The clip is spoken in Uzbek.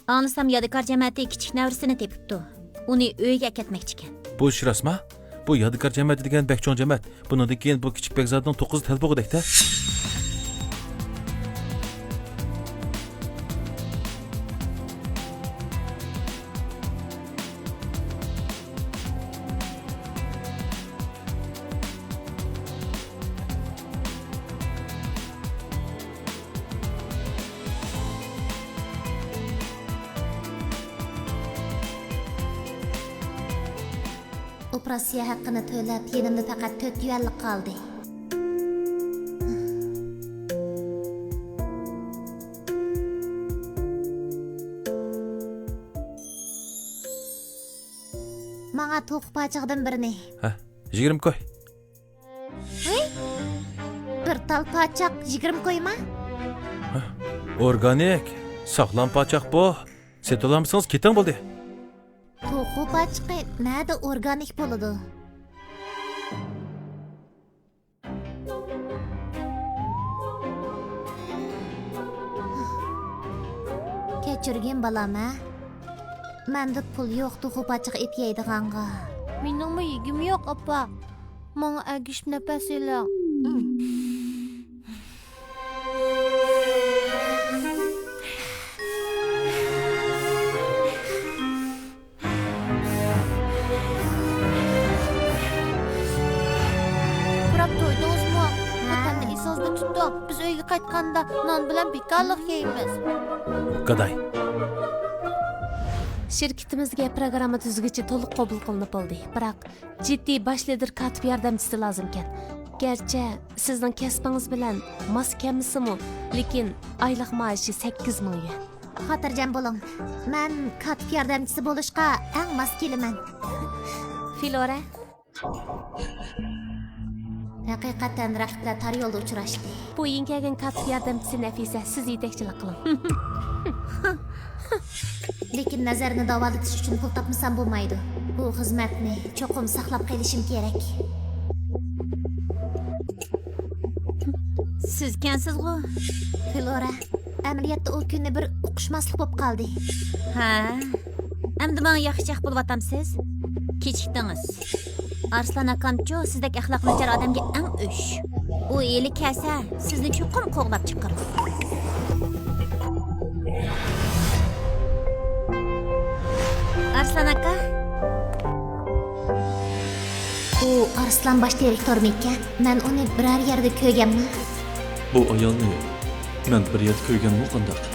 Anlasam Yadigar cəmiyyəti kiçik nəvrisini tepibdi. Onu öyüge ketmekçi ekan. Bu iş rasma? Bu Yadigar cəmiyyəti degan bək cho'ng cəmiyyət. Bundan keyin bu kichik Bekzodning 9 talbog'idek-da. Operatsiya haqqını to'lab, yenimda faqat 4 yuanlik qoldi. Manga to'q pachoqdan birini. Ha, 20 qo'y. Hey? Bir tal pachoq 20 qo'yma? Organik, sog'lom pachoq bu. Setolamsangiz keting bo'ldi. To'qu pachoqi nada organik bo'ladi? Kechirgin balam-a. Menda pul yo'q to'qu pachoq et yeydiganga. Meningmi yegim yo'q, opa. Menga agish napas elang. Biz uyga qaytganda non bilan bekorliq yeymiz. Qaday. Şirketimizge programma tuzgichi to'liq qabul qilinib bo'ldi. Biroq jiddiy bosh lider katib yordamchisi lozim ekan. Gerçi sizning kasbingiz bilan mos kemisimi, lekin oylik maoshi 8 ming yuan. Xotirjam bo'ling. Men katib yordamchisi bo'lishga eng mos kelaman. Filora, haqiqatan raqiblar tar yo'lda uchrashdi. bu yengilgan katib yordamchisi Nafisa, siz yetakchilik qiling. Lekin nazarini davolatish uchun pul topmasam bo'lmaydi. Bu xizmatni cho'qim saqlab qolishim kerak. Siz kansiz-ku? Filora, amaliyotda u kunni bir uqishmaslik bo'lib qoldi. Ha? Endi menga yaxshiroq bo'lyapsiz? Kechikdingiz. Arslan akamcho sizdek axloq nachar odamga eng o'sh. U eli kelsa, sizni cho'qim qo'g'lab chiqarar. Arslan aka? U Arslan bosh direktormi ekan? Men uni biror yerda ko'rganman. Bu ayolni men bir yerda ko'rganman qanday?